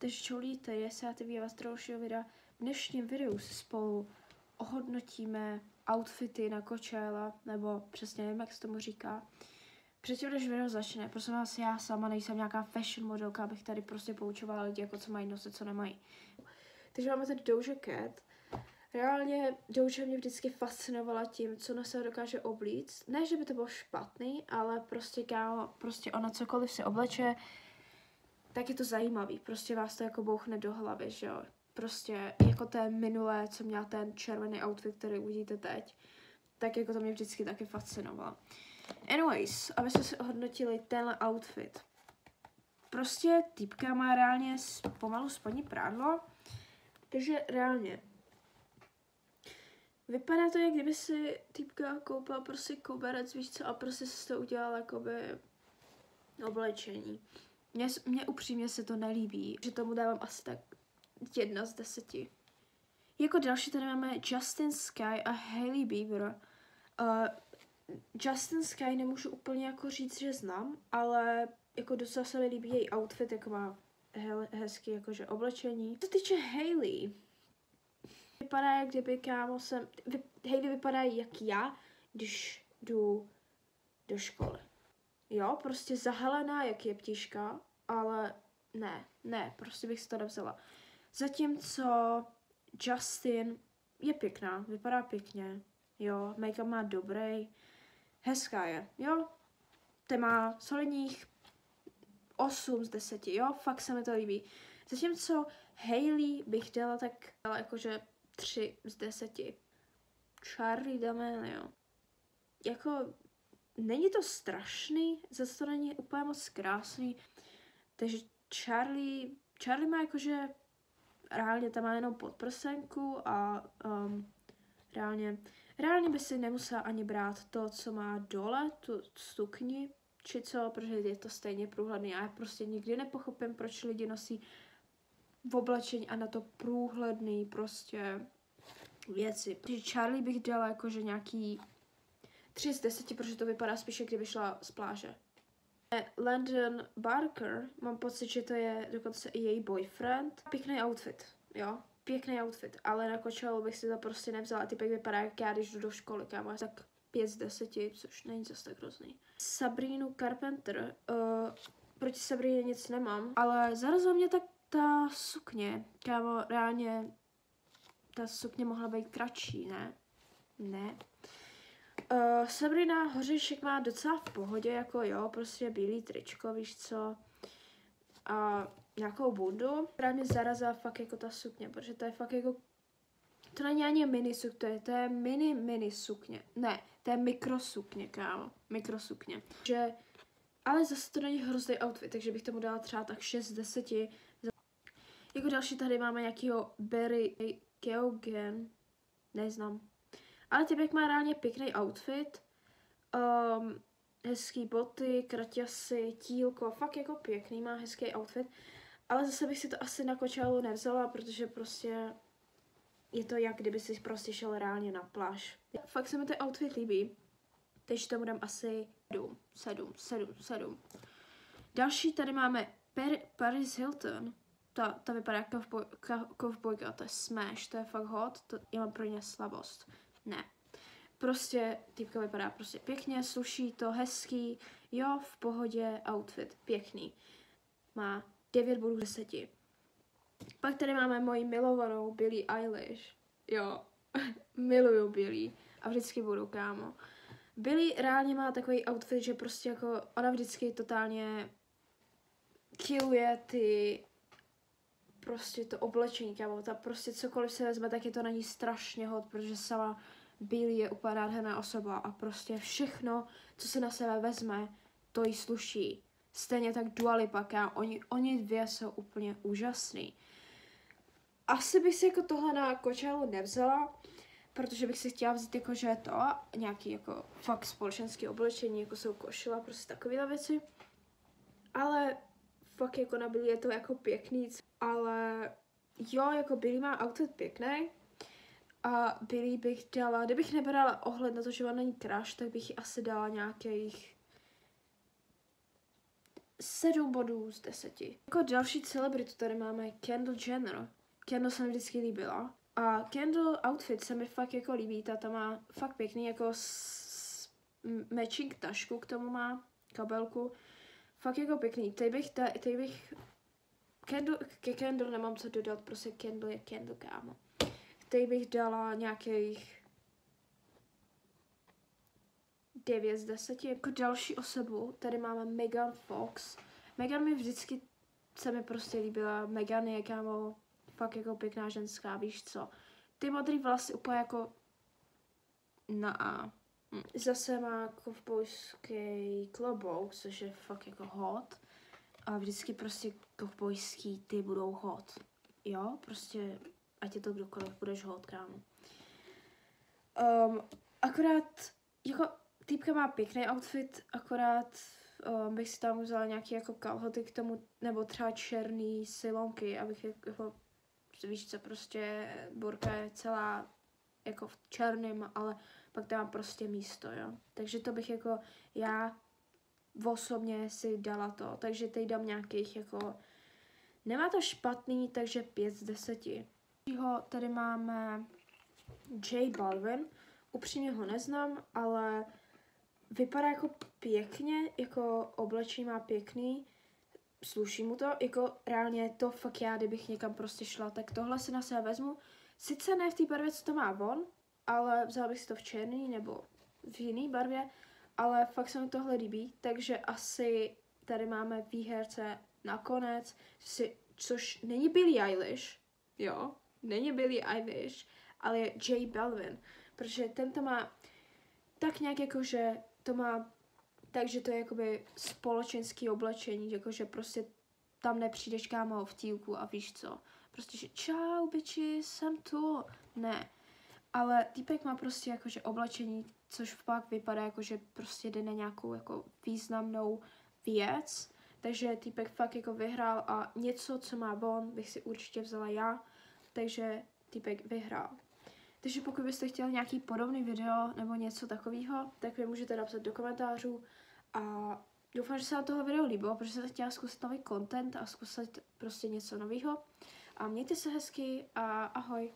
Takže čau lidi, já ty vás dalšího videa. V dnešním videu si spolu ohodnotíme outfity na Coachella, nebo přesně nevím, jak se tomu říká. Předtím, než video začne, prosím vás, já sama nejsem nějaká fashion modelka, abych tady prostě poučovala lidi, jako co mají nosit, co nemají. Takže máme tady Doja Cat. Reálně Doja mě vždycky fascinovala tím, co na sebe dokáže oblíct. Ne, že by to bylo špatný, ale prostě ona cokoliv si obleče, tak je to zajímavý, prostě vás to jako bouchne do hlavy, že jo. Prostě jako té minulé, co měla ten červený outfit, který uvidíte teď, tak jako to mě vždycky taky fascinovalo. Anyways, aby jsme si ohodnotili tenhle outfit. Prostě týpka má reálně pomalu spodní prádlo, takže reálně vypadá to, jak kdyby si týpka koupila prostě koberec, víš co, a prostě se to udělala jakoby oblečení. Mně upřímně se to nelíbí, že tomu dávám asi tak 1 z 10. Jako další tady máme Justin Sky a Hailey Bieber. Justin Sky nemůžu úplně jako říct, že znám, ale jako docela se mi líbí její outfit, jako má hezký jakože oblečení. Co se týče Hailey, vypadá jak kdyby Hailey vypadá jak já, když jdu do školy. Jo, prostě zahalená jak jeptiška, ale ne, prostě bych si to nevzala. Zatímco Justin je pěkná, vypadá pěkně, jo, make-up má dobrý, hezká je, jo, ten má solidních 8 z 10, jo, fakt se mi to líbí. Zatímco Hailey bych dala jakože 3 z 10. Charli D'Amelio, jako není to strašný, zase to není úplně moc krásný, takže Charli má jakože, reálně tam má jenom podprsenku a reálně by si nemusela ani brát to, co má dole, tu sukni, či co, protože je to stejně průhledný a já prostě nikdy nepochopím, proč lidi nosí v oblečení a na to průhledný prostě věci. Takže Charli bych dala jakože nějaký 3 z 10, protože to vypadá spíš, kdyby šla z pláže. Landon Barker, mám pocit, že to je dokonce i její boyfriend. Pěkný outfit, jo, pěkný outfit, ale na Coachellu bych si to prostě nevzala. Typek vypadá jak já, když jdu do školy, kámo, tak 5 z 10, což není zase tak hrozný. Sabrinu Carpenter, proti Sabrině nic nemám, ale zarazila mě tak ta sukně, kámo, reálně ta sukně mohla být kratší, ne? Ne. Sabrina Hoříšek má docela v pohodě, jako jo, prostě bílý tričko, víš co, a nějakou bundu. Právě mě zarazila fakt jako ta sukně, protože to je fakt jako, to není ani mini sukně, to je mini sukně, ne, to je mikrosukně, kámo, mikrosukně. Že, ale zase to není hrozný outfit, takže bych tomu dala třeba tak 6 z 10. Jako další tady máme nějakýho Barry Keoghan, neznám. Ale typek má reálně pěkný outfit, hezký boty, kraťasy, tílko, fakt jako pěkný, má hezký outfit, ale zase bych si to asi na Coachellu nevzala, protože prostě je to jak kdyby si prostě šel reálně na pláž. Fakt se mi ten outfit líbí, takže tomu dám asi 7. Další tady máme Paris Hilton, ta vypadá jako kovbojka, to je smash, to je fakt hot, já mám pro ně slabost. Ne. Prostě týpka vypadá prostě pěkně, sluší to, hezký, jo, v pohodě, outfit, pěkný. Má 9 bodů z 10. Pak tady máme moji milovanou Billie Eilish. Jo, miluju Billie a vždycky budu, kámo. Billie reálně má takový outfit, že prostě jako ona vždycky totálně killuje prostě to oblečení, kámo. Ta prostě cokoliv se vezme, tak je to na ní strašně hot, protože sama Billie je úplně nádherná osoba a prostě všechno, co se na sebe vezme, to jí sluší. Stejně tak Dua Lipa, oni dvě jsou úplně úžasný. Asi bych si jako tohle na Coachellu nevzala, protože bych si chtěla vzít jako, že to nějaký jako fakt společenský oblečení, jako jsou košile, prostě takovéhle věci. Ale fakt jako na Billie je to jako pěkný, ale jo, jako Billie má outfit pěkný. A Billie bych dala, kdybych nebrala ohled na to, že ona není crush, tak bych ji asi dala nějakých 7 bodů z 10. Jako další celebritu tady máme Kendall Jenner. Kendall se mi vždycky líbila. A Kendall outfit se mi fakt jako líbí, ta má fakt pěkný jako matching tašku k tomu má, kabelku. Fakt jako pěkný. Teď bych ke Kendall nemám co dodat, prostě Kendall je Kendall, kámo. Teď bych dala nějakých 9 z 10. Jako další osobu tady máme Megan Fox. Megan mi vždycky se mi prostě líbila. Megan je, kámo, fakt jako pěkná ženská, víš co. Ty modrý vlasy úplně jako na A. Zase má kovbojský klobouk, což je fakt jako hot. A vždycky prostě kovbojský ty budou hot. Jo, prostě ať je to kdokoliv, budeš hot, kámo. Akorát, jako týpka má pěkný outfit, akorát bych si tam vzala nějaký jako kalhoty k tomu, nebo třeba černý silonky, abych jako, víš co, prostě burka je celá jako v černém, ale pak tam mám prostě místo, jo. Takže to bych jako já osobně si dala to, takže teď dám nějakých jako, nemá to špatný, takže 5 z 10. Tady máme J Balvin, upřímně ho neznám, ale vypadá jako pěkně, jako oblečení má pěkný, sluší mu to, jako reálně to fakt já, kdybych někam prostě šla, tak tohle si na sebe vezmu. Sice ne v té barvě, co to má on, ale vzala bych si to v černý nebo v jiný barvě, ale fakt se mi tohle líbí, takže asi tady máme výherce nakonec, což není Billie Eilish, jo, není Billie Eilish, ale je J Balvin, protože tento má tak nějak jako, že to má, takže to je jakoby společenský oblečení, jakože prostě tam nepřijdeš, kámo, v tílku a víš co, prostě, že čau, bitches, jsem tu, ne, ale týpek má prostě jakože oblečení, což pak vypadá jako, že prostě jde na nějakou jako významnou věc, takže týpek fakt jako vyhrál a něco, co má on, bych si určitě vzala já, takže týpek vyhrál. Takže pokud byste chtěli nějaký podobný video nebo něco takového, tak mi můžete napsat do komentářů a doufám, že se vám toho video líbilo, protože jsem chtěla zkusit nový content a zkusit prostě něco nového. A mějte se hezky a ahoj.